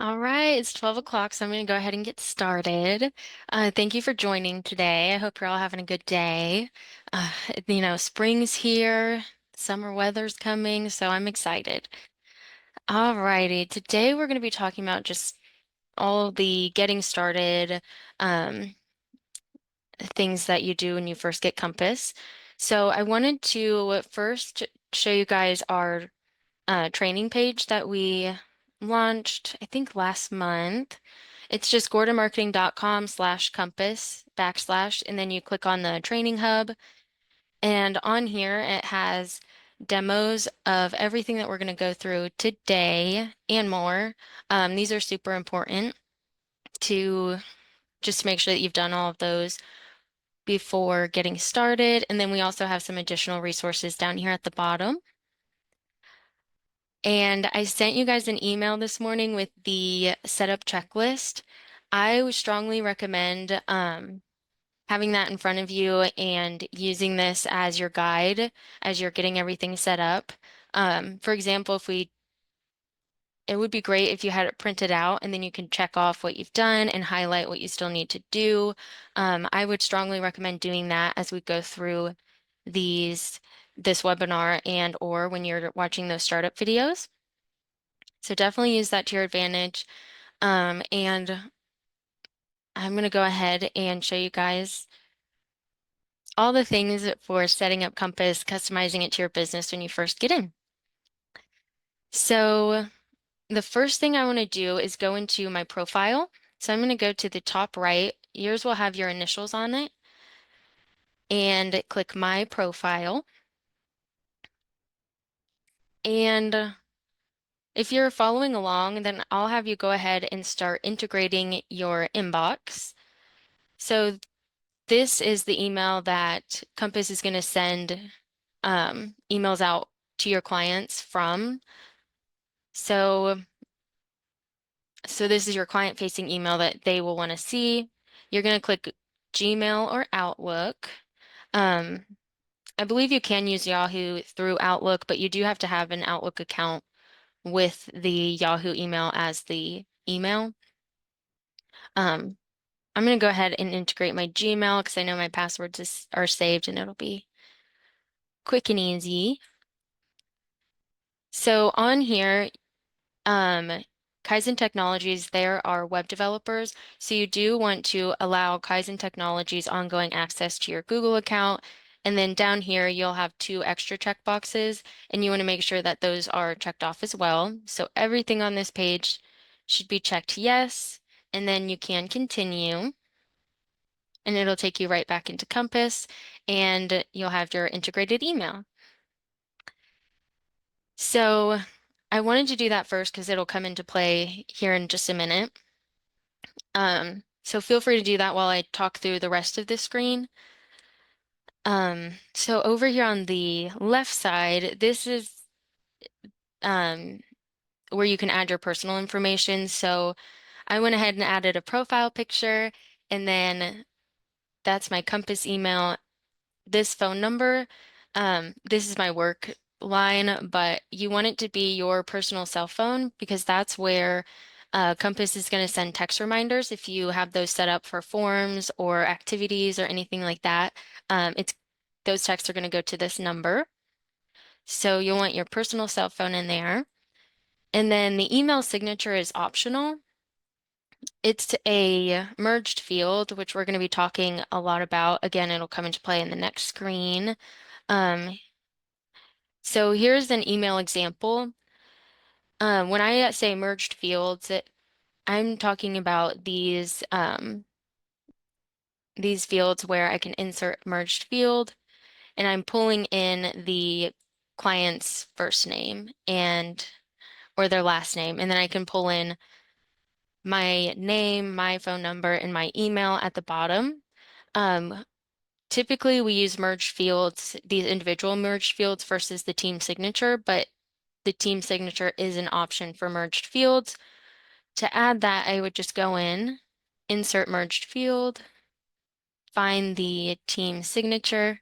All right, it's 12 o'clock, so I'm going to go ahead and get started. Thank you for joining today. I hope you're all having a good day. Uh, spring's here, summer weather's coming, so I'm excited. All righty, today we're going to be talking about just all of the getting started things that you do when you first get Compass. So I wanted to first show you guys our training page that we launched, I think last month. It's just gordonmarketing.com/compass backslash, and then you click on the training hub. And on here, it has demos of everything that we're going to go through today and more. These are super important to just make sure that you've done all of those before getting started. And then we also have some additional resources down here at the bottom. And I sent you guys an email this morning with the setup checklist. I would strongly recommend having that in front of you and using this as your guide as you're getting everything set up. For example, it would be great if you had it printed out and then you can check off what you've done and highlight what you still need to do. I would strongly recommend doing that as we go through this webinar and or when you're watching those startup videos. So definitely use that to your advantage. And I'm going to go ahead and show you guys all the things for setting up Compass, customizing it to your business when you first get in. So the first thing I want to do is go into my profile. So I'm going to go to the top right. Yours will have your initials on it. And click My Profile. And if you're following along, then I'll have you go ahead and start integrating your inbox. So this is the email that Compass is going to send emails out to your clients from. So, so this is your client-facing email that they will want to see. You're going to click Gmail or Outlook. Um, I believe you can use Yahoo through Outlook, but you do have to have an Outlook account with the Yahoo email as the email. Um, I'm going to go ahead and integrate my Gmail because I know my passwords are saved and it'll be quick and easy. So on here, Kaizen Technologies, there are web developers. So you do want to allow Kaizen Technologies ongoing access to your Google account. And then down here, you'll have two extra checkboxes, and you want to make sure that those are checked off as well. So everything on this page should be checked yes, and then you can continue, and it'll take you right back into Compass, and you'll have your integrated email. So I wanted to do that first because it'll come into play here in just a minute. So feel free to do that while I talk through the rest of the screen. So over here on the left side, this is um, where you can add your personal information. So I went ahead and added a profile picture, and then that's my Compass email. This phone number, this is my work line, but you want it to be your personal cell phone because that's where Compass is going to send text reminders if you have those set up for forms or activities or anything like that. It's those texts are going to go to this number. So you'll want your personal cell phone in there. And then the email signature is optional. It's a merged field, which we're going to be talking a lot about. Again, it'll come into play in the next screen. Um, So here's an email example. When I say merged fields, I'm talking about these fields where I can insert merged field, and I'm pulling in the client's first name and or their last name, and then I can pull in my name, my phone number, and my email at the bottom. Um, Typically, we use merged fields, these individual merged fields versus the team signature, but the team signature is an option for merged fields. To add that, I would just go in, insert merged field, find the team signature,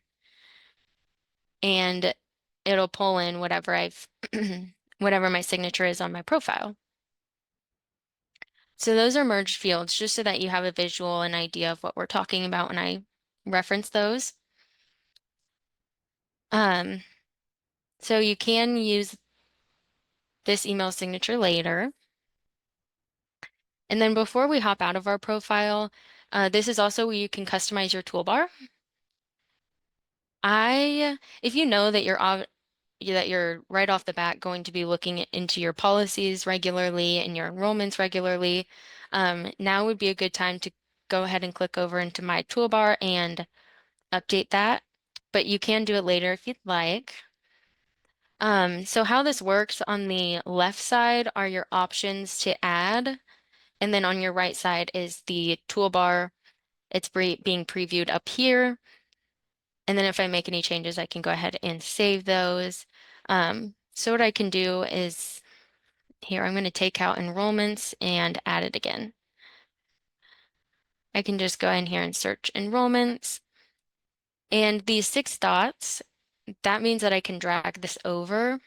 and it'll pull in whatever whatever my signature is on my profile. So those are merged fields, just so that you have a visual and idea of what we're talking about when I reference those. Um, so you can use this email signature later. And then before we hop out of our profile, this is also where you can customize your toolbar. If you know that you're right off the bat going to be looking into your policies regularly and your enrollments regularly, now would be a good time to go ahead and click over into my toolbar and update that. But you can do it later if you'd like. So how this works, on the left side are your options to add, and then on your right side is the toolbar. It's being previewed up here. And then if I make any changes, I can go ahead and save those. So what I can do is here, I'm going to take out enrollments and add it again. I can just go in here and search enrollments. And these 6 dots, that means that I can drag this over.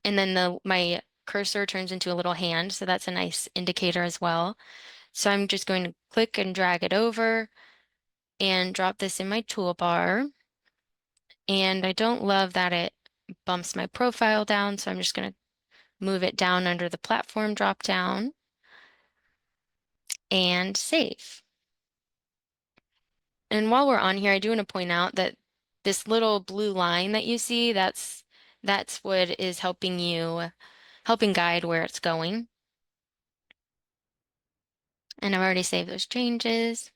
And then my cursor turns into a little hand. So that's a nice indicator as well. So I'm just going to click and drag it over and drop this in my toolbar. And I don't love that it bumps my profile down, so I'm just going to move it down under the platform drop down and save. And while we're on here, I do want to point out that this little blue line that you see, that's what is helping guide where it's going. And I've already saved those changes.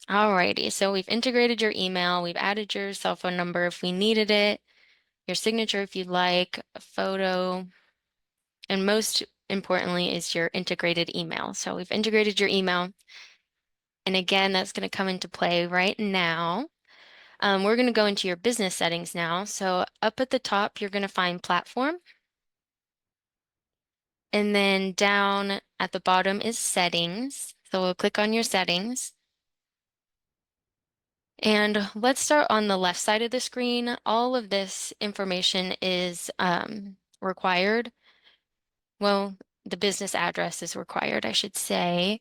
Alrighty, so we've integrated your email, we've added your cell phone number if we needed it, your signature if you'd like, a photo, and most importantly is your integrated email. So we've integrated your email. And again, that's going to come into play right now. We're going to go into your business settings now. So up at the top, you're going to find platform. And then down at the bottom is settings. So we'll click on your settings. And let's start on the left side of the screen. All of this information is required. Well, the business address is required, I should say.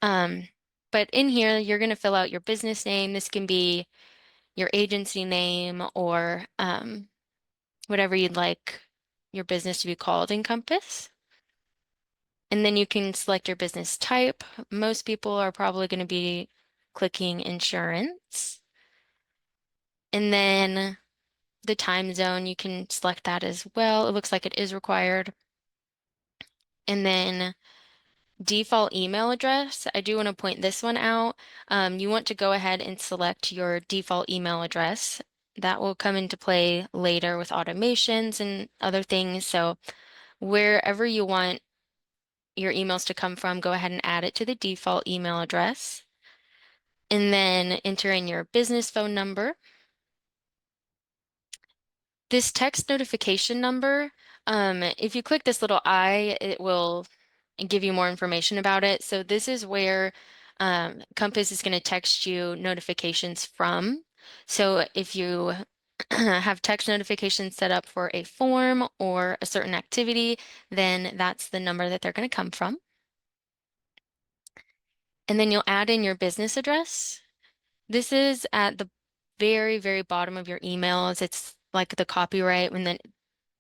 But in here, you're going to fill out your business name. This can be your agency name or whatever you'd like your business to be called in Compass. And then you can select your business type. Most people are probably going to be clicking insurance. And then the time zone, you can select that as well. It looks like it is required. And then default email address, I do want to point this one out. You want to go ahead and select your default email address. That will come into play later with automations and other things. So wherever you want your emails to come from, go ahead and add it to the default email address. And then enter in your business phone number. This text notification number, if you click this little I, it will give you more information about it. So this is where Compass is going to text you notifications from. So if you have text notifications set up for a form or a certain activity, then that's the number that they're going to come from. And then you'll add in your business address. This is at the very, very bottom of your emails. It's like the copyright when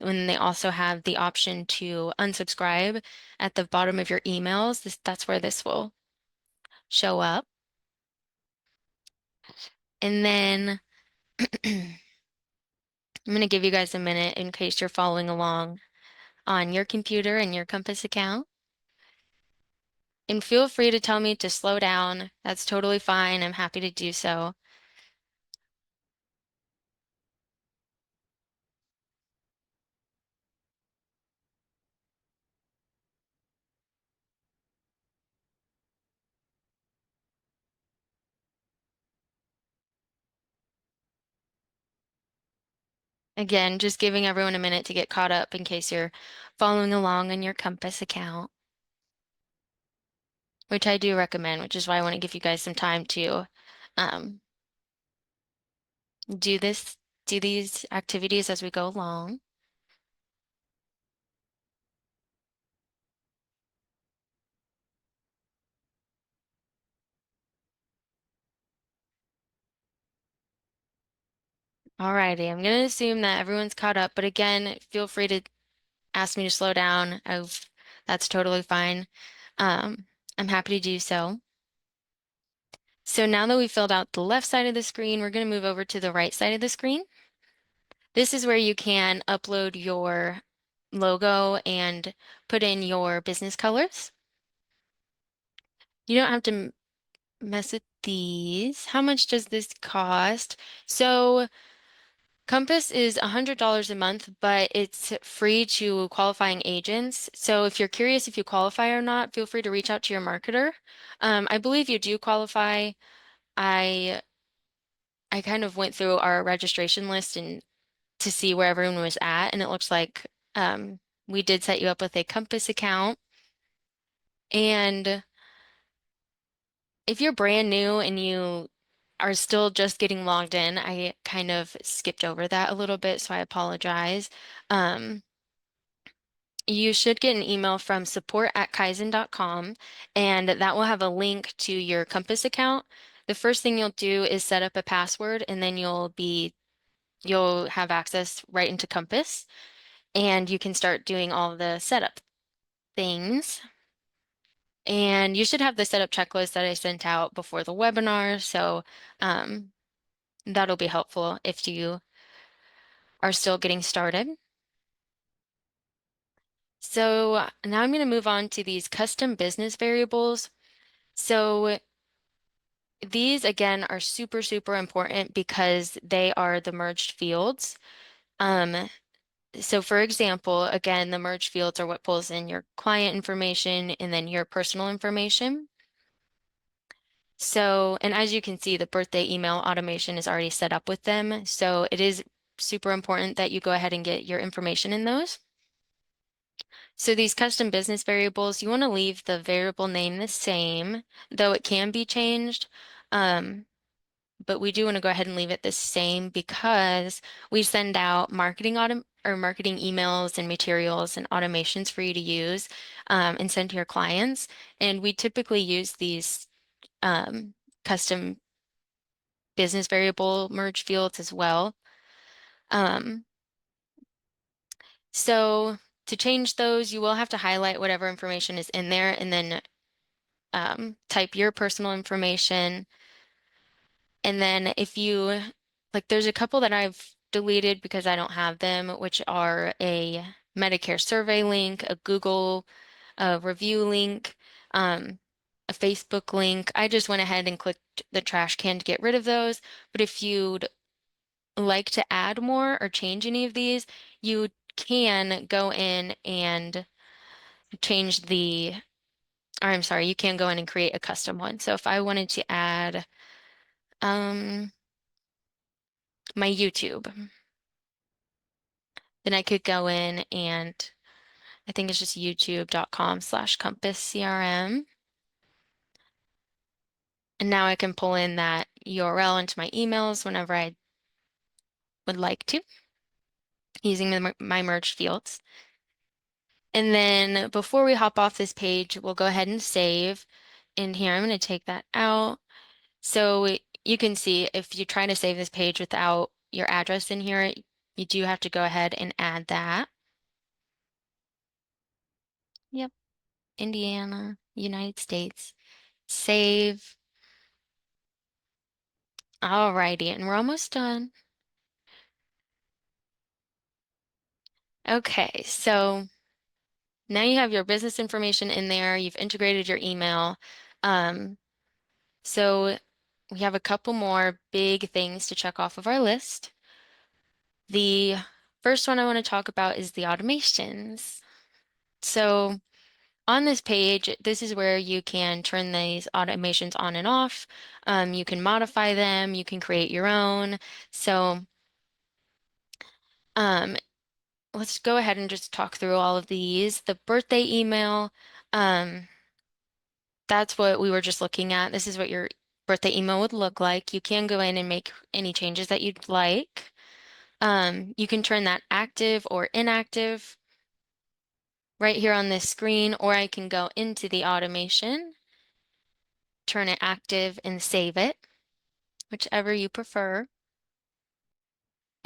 they also have the option to unsubscribe at the bottom of your emails. That's where this will show up. And then I'm going to give you guys a minute in case you're following along on your computer and your Compass account. And feel free to tell me to slow down. That's totally fine. I'm happy to do so. Again, just giving everyone a minute to get caught up in case you're following along on your Compass account, which I do recommend, which is why I want to give you guys some time to um, do these activities as we go along. Alrighty, I'm gonna assume that everyone's caught up, but again, feel free to ask me to slow down. That's totally fine. Um, I'm happy to do so. So now that we've filled out the left side of the screen, we're gonna move over to the right side of the screen. This is where you can upload your logo and put in your business colors. You don't have to mess with these. How much does this cost? So Compass is $100 a month, but it's free to qualifying agents. So if you're curious if you qualify or not, feel free to reach out to your marketer. I believe you do qualify. I I kind of went through our registration list and to see where everyone was at, and it looks like we did set you up with a Compass account. And if you're brand new and you are still just getting logged in, I kind of skipped over that a little bit, so I apologize. Um, you should get an email from support@kaizen.com, and that will have a link to your Compass account. The first thing you'll do is set up a password, and then you'll have access right into Compass, and you can start doing all the setup things. And you should have the setup checklist that I sent out before the webinar, so um, that'll be helpful if you are still getting started. So now I'm going to move on to these custom business variables. So these again are super, super important because they are the merged fields. Um, so for example, again, the merged fields are what pulls in your client information and then your personal information. So, and as you can see, the birthday email automation is already set up with them. So it is super important that you go ahead and get your information in those. So these custom business variables, you want to leave the variable name the same, though it can be changed. But we do want to go ahead and leave it the same because we send out marketing emails and materials and automations for you to use and send to your clients. And we typically use these custom business variable merge fields as well. Um, so to change those, you will have to highlight whatever information is in there and then type your personal information. And then if you, like there's a couple that I've deleted because I don't have them, which are a Medicare survey link, a Google review link, a Facebook link. I just went ahead and clicked the trash can to get rid of those. But if you'd like to add more or change any of these, you can go in and change or I'm sorry, you can go in and create a custom one. So if I wanted to add um, my YouTube, then I could go in and I think it's just youtube.com/Compass CRM. And now I can pull in that URL into my emails whenever I would like to using my merged fields. And then before we hop off this page, we'll go ahead and save. And here, I'm going to take that out. So you can see if you try to save this page without your address in here, you do have to go ahead and add that. Yep, Indiana, United States. Save. Alrighty, and we're almost done. Okay, so now you have your business information in there. You've integrated your email. Um, so we have a couple more big things to check off of our list. The first one I want to talk about is the automations. So on this page, this is where you can turn these automations on and off. You can modify them, you can create your own. So um, let's go ahead and just talk through all of these. The birthday email, um, that's what we were just looking at. This is what your birthday email would look like. You can go in and make any changes that you'd like. You can turn that active or inactive right here on this screen, or I can go into the automation, turn it active and save it, whichever you prefer.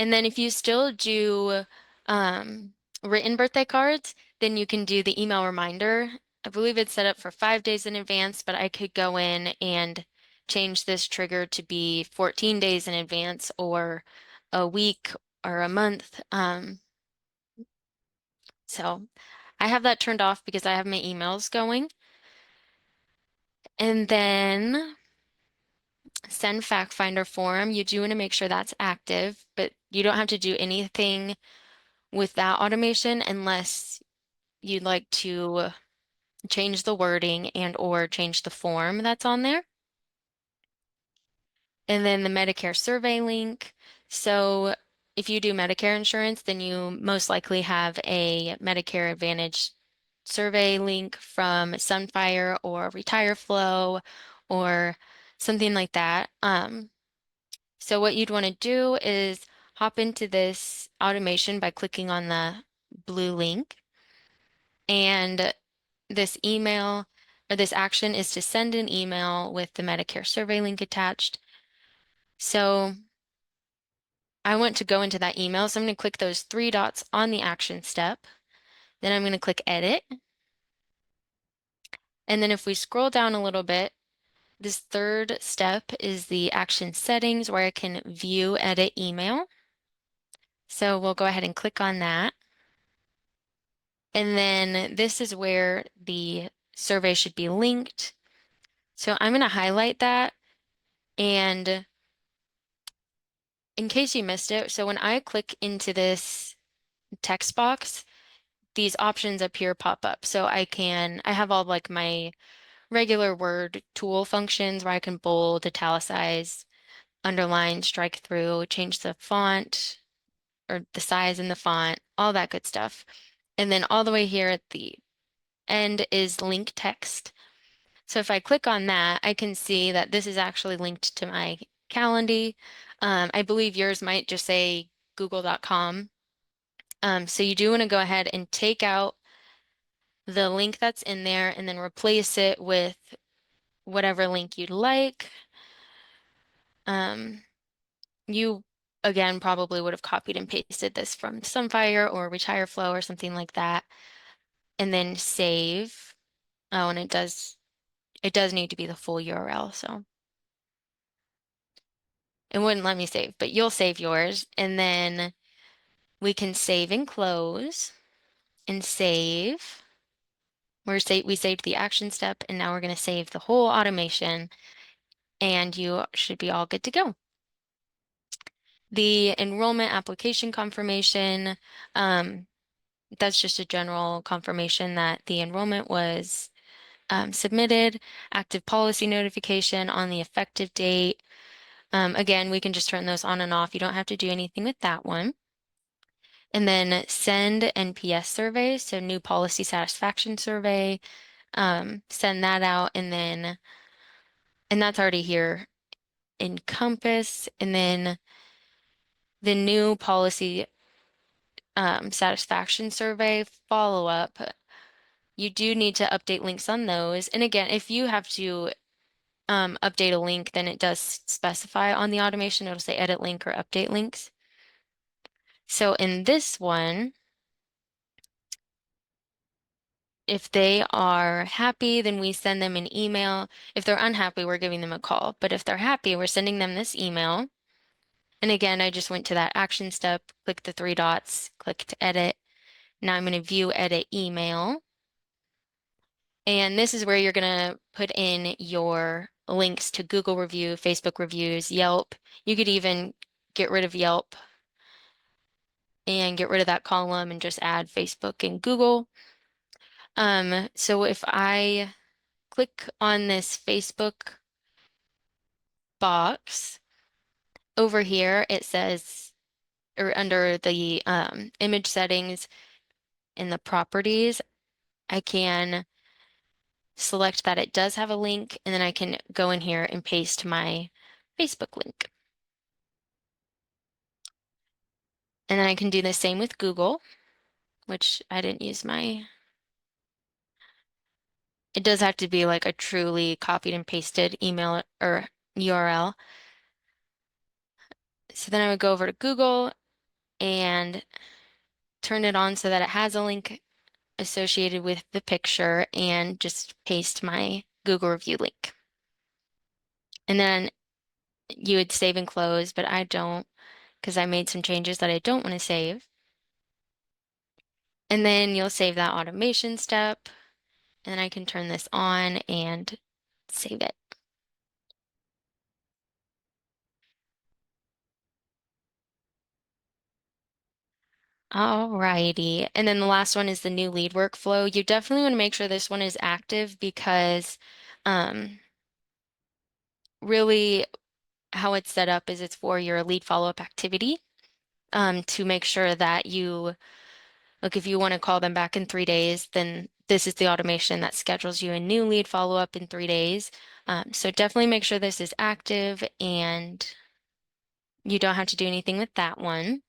And then if you still do um, written birthday cards, then you can do the email reminder. I believe it's set up for 5 days in advance, but I could go in and change this trigger to be 14 days in advance or a week or a month. So I have that turned off because I have my emails going. And then send fact finder form. You do want to make sure that's active, but you don't have to do anything with that automation unless you'd like to change the wording and or change the form that's on there. And then the Medicare survey link. So if you do Medicare insurance, then you most likely have a Medicare Advantage survey link from Sunfire or Retire Flow or something like that. So what you'd want to do is hop into this automation by clicking on the blue link. And this email or this action is to send an email with the Medicare survey link attached. So I want to go into that email. So I'm going to click those three dots on the action step. Then I'm going to click edit. And then if we scroll down a little bit, this third step is the action settings where I can view, edit email. So we'll go ahead and click on that. And then this is where the survey should be linked. So I'm going to highlight that. And in case you missed it, so when I click into this text box, these options up here pop up. So I have all like my regular Word tool functions where I can bold, italicize, underline, strike through, change the font or the size in the font, all that good stuff. And then all the way here at the end is link text. So if I click on that, I can see that this is actually linked to my Calendly. I believe yours might just say google.com. So you do want to go ahead and take out the link that's in there and then replace it with whatever link you'd like. You, again, probably would have copied and pasted this from Sunfire or Retire Flow or something like that, and then save. Oh, and it does need to be the full URL, so it wouldn't let me save, but you'll save yours, and then we can save and close and save. We saved the action step, and now we're going to save the whole automation, and you should be all good to go. The enrollment application confirmation, that's just a general confirmation that the enrollment was submitted. Active policy notification on the effective date. Again, we can just turn those on and off. You don't have to do anything with that one. And then send NPS survey, so new policy satisfaction survey. Send that out, and that's already here in Compass. And then the new policy satisfaction survey follow-up. You do need to update links on those. And again, if you have to update a link, then it does specify on the automation. It'll say edit link or update links. So in this one, if they are happy, then we send them an email. If they're unhappy, we're giving them a call. But if they're happy, we're sending them this email. And again, I just went to that action step, click the three dots, click to edit. Now I'm going to view, edit email. And this is where you're going to put in your links to Google review, Facebook reviews, Yelp. You could even get rid of Yelp and get rid of that column and just add Facebook and Google. So if I click on this Facebook box, over here it says, or under the image settings in the properties, I can select that it does have a link, and then I can go in here and paste my Facebook link. And then I can do the same with Google, which I didn't use my, it does have to be like a truly copied and pasted email or URL. So then I would go over to Google, and turn it on so that it has a link associated with the picture and just paste my Google review link. And then you would save and close, but I don't because I made some changes that I don't want to save. And then you'll save that automation step, and then I can turn this on and save it. Alrighty. And then the last one is the new lead workflow. You definitely want to make sure this one is active because um, really how it's set up is it's for your lead follow-up activity to make sure that you, like if you want to call them back in 3 days, then this is the automation that schedules you a new lead follow-up in 3 days. So definitely make sure this is active and you don't have to do anything with that one.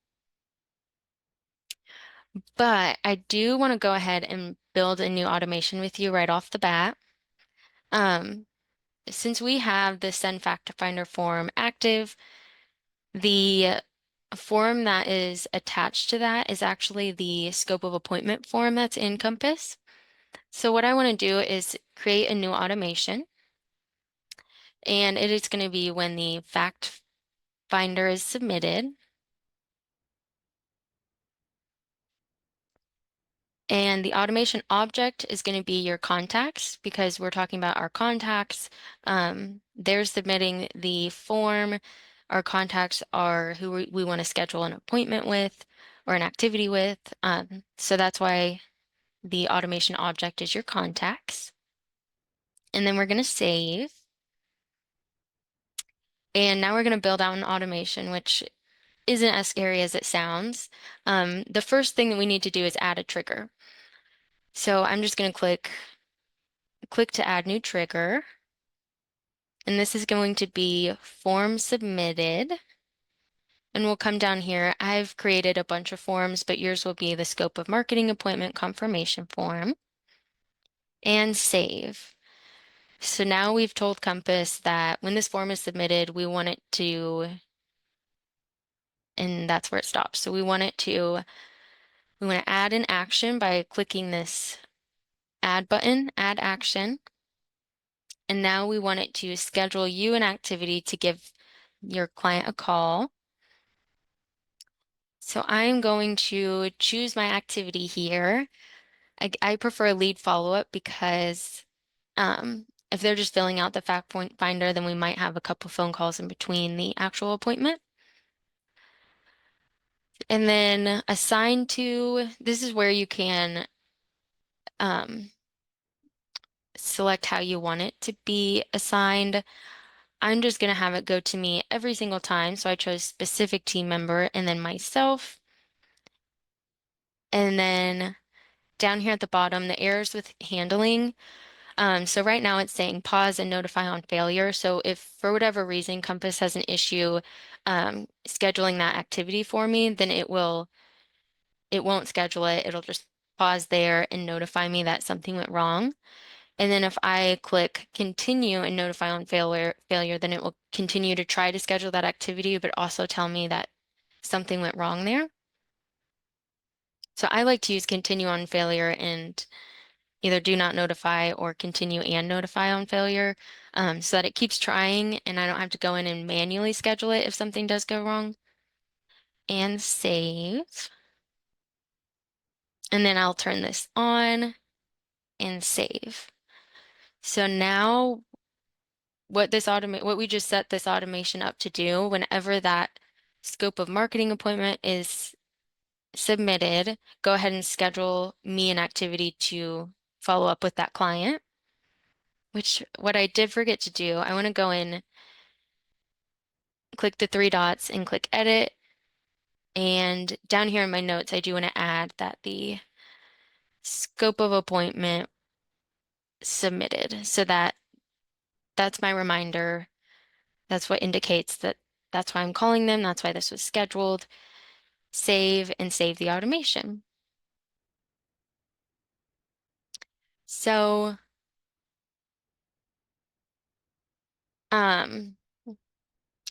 But I do want to go ahead and build a new automation with you right off the bat. Um, since we have the Send Fact Finder form active, the form that is attached to that is actually the scope of appointment form that's in Compass. So what I want to do is create a new automation, and it is going to be when the fact finder is submitted. And the automation object is going to be your contacts because we're talking about our contacts. They're submitting the form. Our contacts are who we want to schedule an appointment with or an activity with. So that's why the automation object is your contacts. And then we're going to save. And now we're going to build out an automation, which isn't as scary as it sounds. The first thing that we need to do is add a trigger. So I'm just going to click to add new trigger. And this is going to be form submitted. And we'll come down here. I've created a bunch of forms, but yours will be the scope of marketing appointment confirmation form. And save. So now we've told Compass that when this form is submitted, we want it to, and that's where it stops. So we want to add an action by clicking this add button, add action. And now we want it to schedule you an activity to give your client a call. So I'm going to choose my activity here. I prefer lead follow-up because if they're just filling out the fact point finder, then we might have a couple phone calls in between the actual appointment. And then assign to, this is where you can um, select how you want it to be assigned. I'm just going to have it go to me every single time. So I chose specific team member and then myself. And then down here at the bottom, the errors with handling. So right now it's saying pause and notify on failure. So if for whatever reason Compass has an issue scheduling that activity for me, then it won't schedule it. It'll just pause there and notify me that something went wrong. And then if I click continue and notify on failure, then it will continue to try to schedule that activity, but also tell me that something went wrong there. So I like to use continue on failure and either do not notify or continue and notify on failure so that it keeps trying and I don't have to go in and manually schedule it if something does go wrong. And save. And then I'll turn this on and save. So now what we just set this automation up to do, whenever that scope of marketing appointment is submitted, go ahead and schedule me an activity to follow up with that client. Which what I did forget to do, I want to go in, click the three dots and click edit. And down here in my notes, I do want to add that the scope of appointment submitted so that that's my reminder. That's what indicates that that's why I'm calling them. That's why this was scheduled. Save and save the automation. So,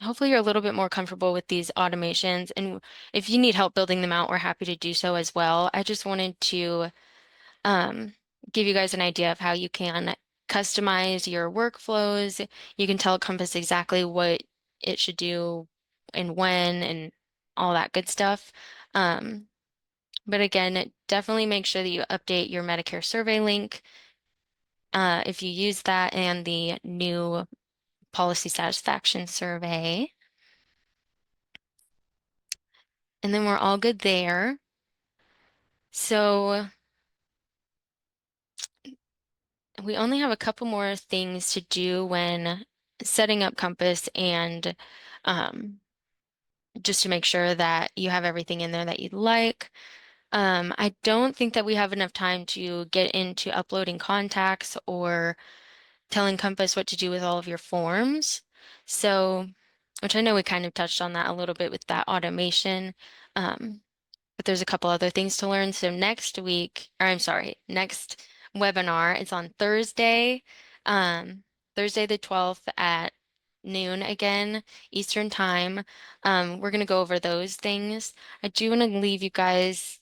hopefully you're a little bit more comfortable with these automations. And if you need help building them out, we're happy to do so as well. I just wanted to um, give you guys an idea of how you can customize your workflows. You can tell Compass exactly what it should do and when and all that good stuff. Um, but again, definitely make sure that you update your Medicare survey link if you use that and the new policy satisfaction survey. And then we're all good there. So we only have a couple more things to do when setting up Compass and um, just to make sure that you have everything in there that you'd like. I don't think that we have enough time to get into uploading contacts or telling Compass what to do with all of your forms. So, which I know we kind of touched on that a little bit with that automation. Um, but there's a couple other things to learn. So next week, or I'm sorry, next webinar is on Thursday, um, Thursday the 12th at noon again, Eastern time. We're going to go over those things. I do want to leave you guys,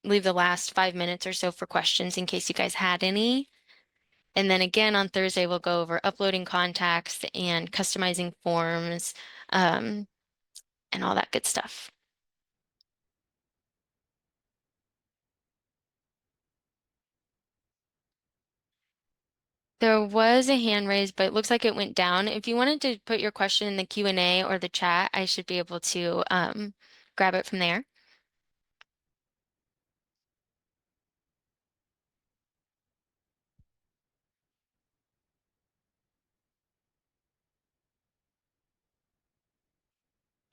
leave the last 5 minutes or so for questions in case you guys had any. And then again on Thursday, we'll go over uploading contacts and customizing forms, um, and all that good stuff. There was a hand raised, but it looks like it went down. If you wanted to put your question in the Q&A or the chat, I should be able to grab it from there.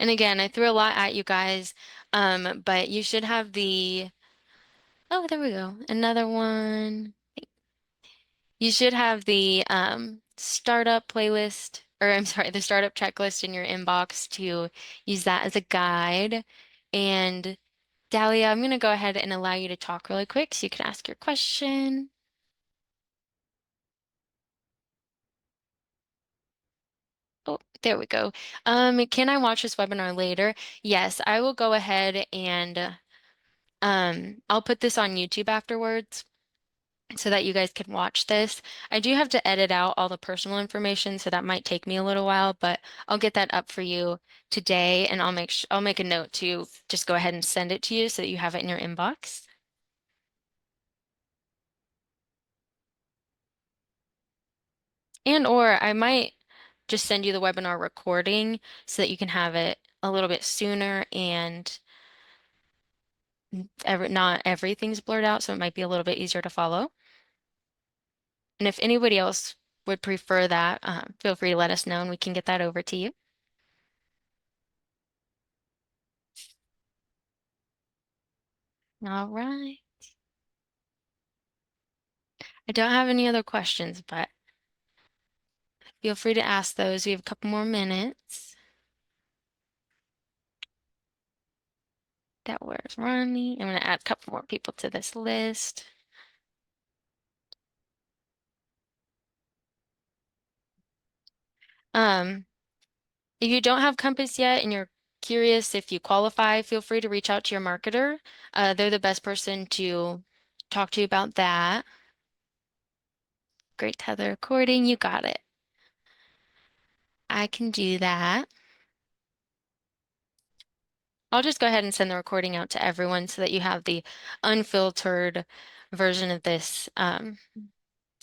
And again, I threw a lot at you guys, but you should have the, oh, there we go. Another one. You should have the startup playlist, or I'm sorry, the startup checklist in your inbox to use that as a guide. And Dahlia, I'm going to go ahead and allow you to talk really quick so you can ask your question. Oh, there we go. Can I watch this webinar later? Yes, I will go ahead and I'll put this on YouTube afterwards so that you guys can watch this. I do have to edit out all the personal information, so that might take me a little while, but I'll get that up for you today, and I'll make a note to just go ahead and send it to you so that you have it in your inbox. And or I might just send you the webinar recording so that you can have it a little bit sooner and not everything's blurred out, so it might be a little bit easier to follow. And if anybody else would prefer that, feel free to let us know and we can get that over to you. All right. I don't have any other questions, but feel free to ask those. We have a couple more minutes. That was Ronnie. I'm going to add a couple more people to this list. Um, if you don't have Compass yet and you're curious if you qualify, feel free to reach out to your marketer. They're the best person to talk to you about that. Great to have the recording. You got it. I can do that. I'll just go ahead and send the recording out to everyone so that you have the unfiltered version of this,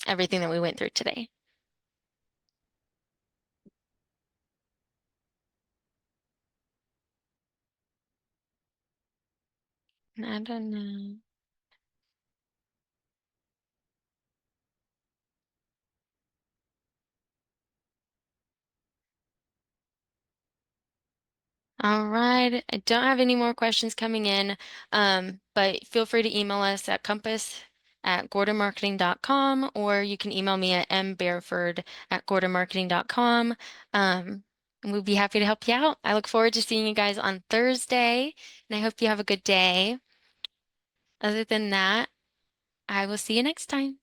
everything that we went through today. I don't know. All right. I don't have any more questions coming in, but feel free to email us at compass@gordonmarketing.com, or you can email me at mbareford@gordonmarketing.com. And we'd be happy to help you out. I look forward to seeing you guys on Thursday, and I hope you have a good day. Other than that, I will see you next time.